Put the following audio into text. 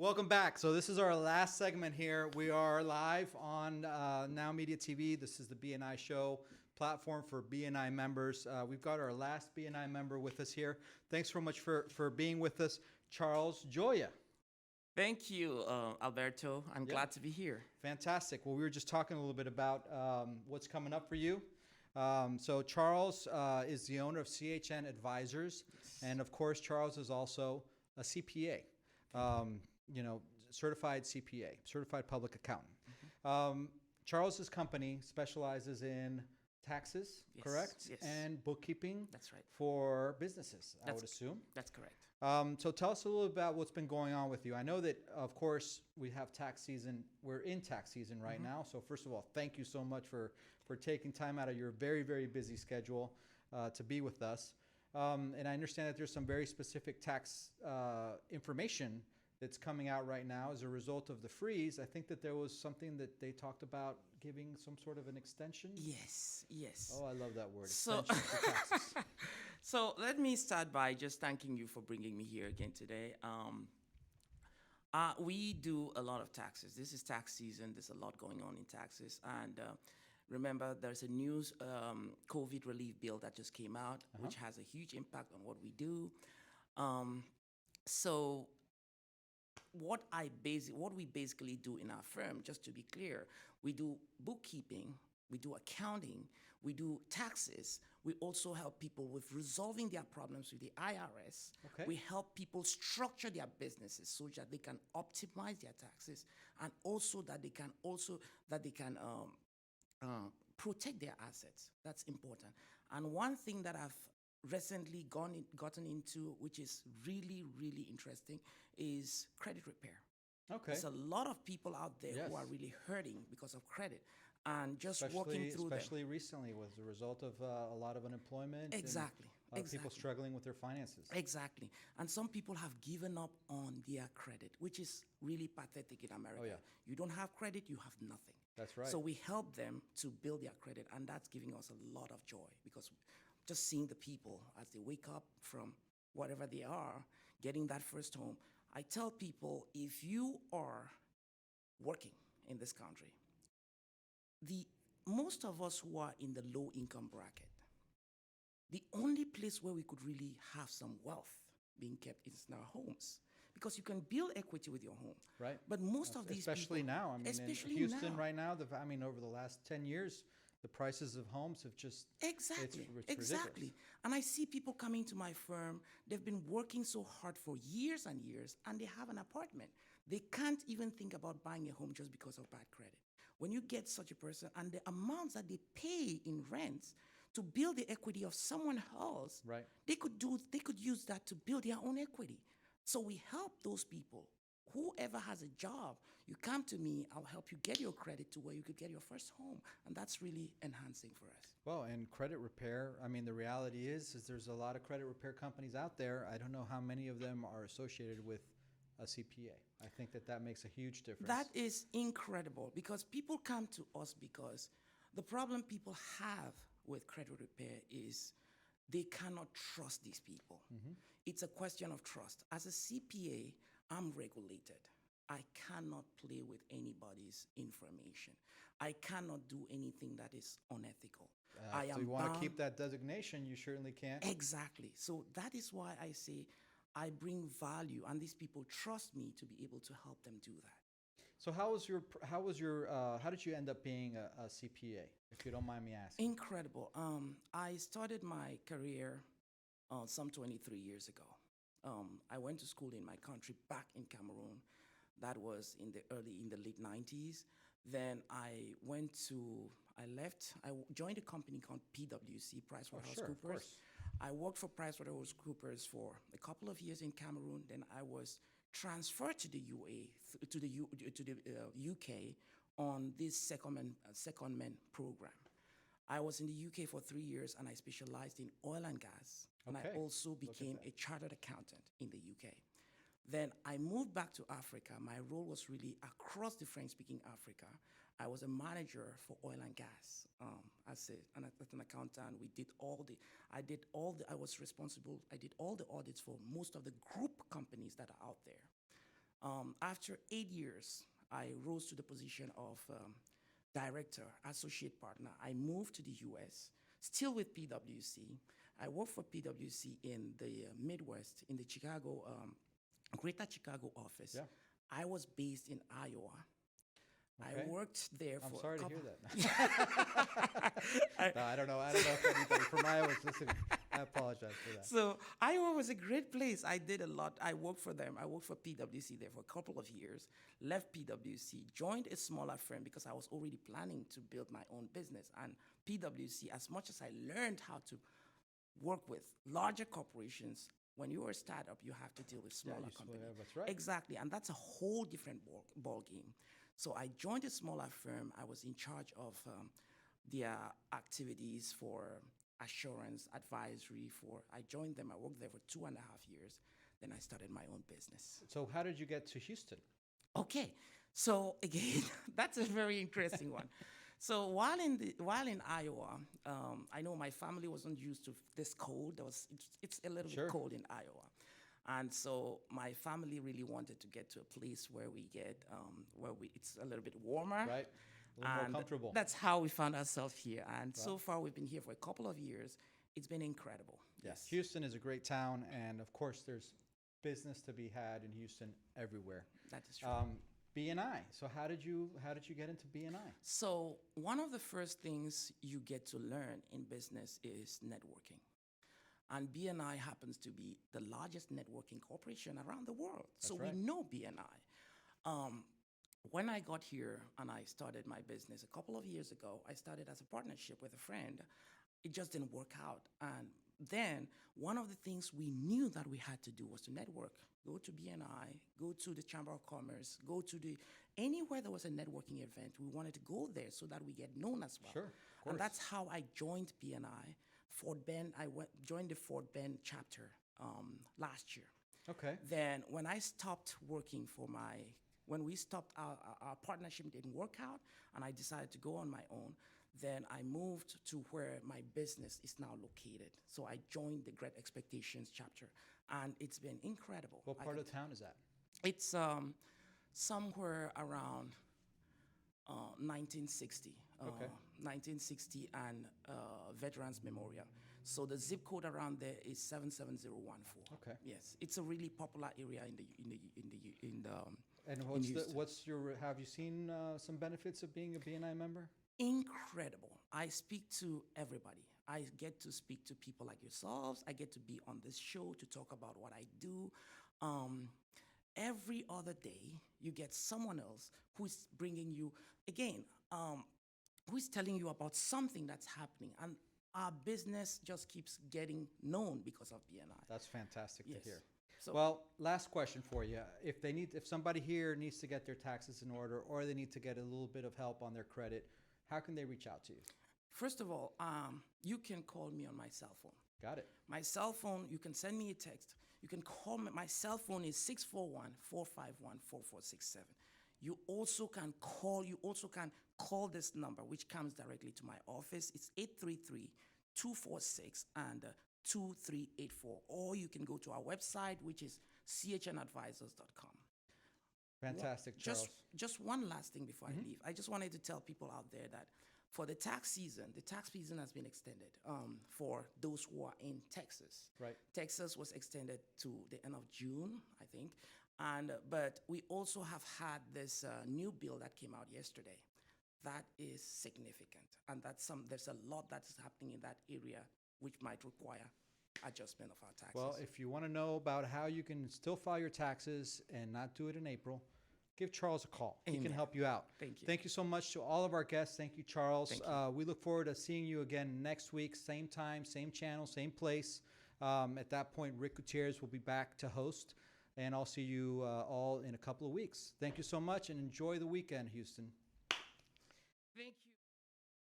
Welcome back. So this is our last segment here. We are live on Now Media TV. This is the BNI show platform for BNI members. We've got our last BNI member with us here. Thanks so much for being with us, Charles Njoya. Thank you, Alberto. I'm glad to be here. Fantastic. Well, we were just talking a little bit about what's coming up for you. So Charles is the owner of CHN Advisors, and of course, Charles is also a CPA. Certified CPA, certified public accountant. Charles's company specializes in taxes, Yes, correct? yes. And bookkeeping. That's right. For businesses, I would assume. That's correct. So tell us a little about what's been going on with you. I know that, of course, we have tax season. We're in tax season right now. So first of all, thank you so much for taking time out of your very, very busy schedule to be with us. And I understand that there's some very specific tax information that's coming out right now as a result of the freeze. I think that there was something that they talked about giving some sort of an extension. Yes, yes. Oh, I love that word, So- extension for taxes. So let me start by just thanking you for bringing me here again today. We do a lot of taxes. This is tax season. There's a lot going on in taxes. And remember, there's a new COVID relief bill that just came out, which has a huge impact on what we do. So what we basically do in our firm, just to be clear, we do bookkeeping, we do accounting, we do taxes. We also help people with resolving their problems with the IRS. Okay. We help people structure their businesses so that they can optimize their taxes, and also that they can protect their assets. That's important. And one thing that I've recently gotten into, which is really, really interesting, is credit repair. Okay. There's a lot of people out there Yes. who are really hurting because of credit, and just walking through them. Especially recently, with the result of a lot of unemployment. Exactly. And a lot of people struggling with their finances. Exactly. And some people have given up on their credit, which is really pathetic in America. Oh, yeah. You don't have credit, you have nothing. That's right. So we help them to build their credit, and that's giving us a lot of joy, because just seeing the people as they wake up from whatever they are, getting that first home. I tell people, if you are working in this country, most of us who are in the low income bracket, the only place where we could really have some wealth being kept is in our homes, because you can build equity with your home. Right. But most of these especially people, now. I mean, especially in Houston now. right now, over the last 10 years, the prices of homes have just Exactly, it's exactly. ridiculous. And I see people coming to my firm, they've been working so hard for years and years, and they have an apartment. They can't even think about buying a home just because of bad credit. When you get such a person, and the amounts that they pay in rents to build the equity of someone else, Right. they could use that to build their own equity. So we help those people. Whoever has a job, you come to me, I'll help you get your credit to where you could get your first home. And that's really enhancing for us. Well, and credit repair, I mean, the reality is there's a lot of credit repair companies out there. I don't know how many of them are associated with a CPA. I think that makes a huge difference. That is incredible, because people come to us because the problem people have with credit repair is they cannot trust these people. It's a question of trust. As a CPA, I'm regulated. I cannot play with anybody's information. I cannot do anything that is unethical. If you want to keep that designation, you certainly can. Exactly. So that is why I say I bring value, and these people trust me to be able to help them do that. So how did you end up being a CPA, if you don't mind me asking? Incredible. I started my career some 23 years ago. I went to school in my country back in Cameroon. That was in the late 90s. Then I joined a company called PwC, PricewaterhouseCoopers. Of course. I worked for PricewaterhouseCoopers for a couple of years in Cameroon. Then I was transferred to the UK on this secondment program. I was in the UK for 3 years, and I specialized in oil and gas. And I Okay. also became a chartered accountant in the UK. Then I moved back to Africa. My role was really across the French-speaking Africa. I was a manager for oil and gas. As an accountant, I was responsible. I did all the audits for most of the group companies that are out there. After 8 years, I rose to the position of director, associate partner. I moved to the US, still with PwC. I worked for PwC in the Midwest, in the Chicago, Greater Chicago office. Yeah. I was based in Iowa. Okay. I worked there for I'm sorry a to couple. hear that. No, I don't know. I don't know if anybody from Iowa is listening. I apologize for that. So Iowa was a great place. I did a lot. I worked for them. I worked for PwC there for a couple of years. Left PwC, joined a smaller firm because I was already planning to build my own business. And PwC, as much as I learned how to work with larger corporations, when you're a startup, you have to deal with smaller companies. That's right. Exactly, and that's a whole different ball game. So I joined a smaller firm. I was in charge of their activities for assurance, advisory. I joined them. I worked there for 2.5 years. Then I started my own business. So how did you get to Houston? Okay, so again, that's a very interesting one. So while in Iowa, I know my family wasn't used to this cold. It's a little bit cold in Iowa. And so my family really wanted to get to a place where it's a little bit warmer. Right. A little more comfortable. That's how we found ourselves here. And so far, we've been here for a couple of years. It's been incredible. Yes. Houston is a great town. And of course, there's business to be had in Houston everywhere. That is true. B&I. So how did you get into B&I? So one of the first things you get to learn in business is networking. And BNI happens to be the largest networking corporation around the world. So we know BNI. When I got here and I started my business a couple of years ago, I started as a partnership with a friend. It just didn't work out. And then one of the things we knew that we had to do was to network. Go to BNI, go to the Chamber of Commerce, go to anywhere there was a networking event. We wanted to go there so that we get known as well. Sure, of course. And that's how I joined BNI. Fort Bend, joined the Fort Bend chapter last year. Okay. Then when I stopped working when we stopped, our partnership didn't work out, and I decided to go on my own, then I moved to where my business is now located. So I joined the Great Expectations chapter, and it's been incredible. What part of town is that? It's somewhere around 1960. Okay. 1960 and Veterans Memorial. So the zip code around there is 77014. Okay. Yes, it's a really popular area in the. And have you seen some benefits of being a BNI member? Incredible. I speak to everybody. I get to speak to people like yourselves. I get to be on this show to talk about what I do. Every other day, you get someone else who's bringing you, again, who's telling you about something that's happening. And our business just keeps getting known because of BNI. That's fantastic to hear. So, well, last question for you. If somebody here needs to get their taxes in order, or they need to get a little bit of help on their credit, how can they reach out to you? First of all, you can call me on my cell phone. Got it. My cell phone, you can send me a text. You can call me. My cell phone is 641-451-4467. You also can call this number, which comes directly to my office. It's 833-246 and 2384. Or you can go to our website, which is chnadvisors.com. Fantastic, Charles. Just one last thing before I leave. I just wanted to tell people out there that for the tax season has been extended for those who are in Texas. Right. Texas was extended to the end of June, I think. But we also have had this new bill that came out yesterday. That is significant. And there's a lot that's happening in that area which might require adjustment of our taxes. Well, if you want to know about how you can still file your taxes and not do it in April, give Charles a call. Amen. He can help you out. Thank you. Thank you so much to all of our guests. Thank you, Charles. Thank you. We look forward to seeing you again next week, same time, same channel, same place. At that point, Rick Gutierrez will be back to host, and I'll see you all in a couple of weeks. Thank you so much, and enjoy the weekend, Houston. Thank you.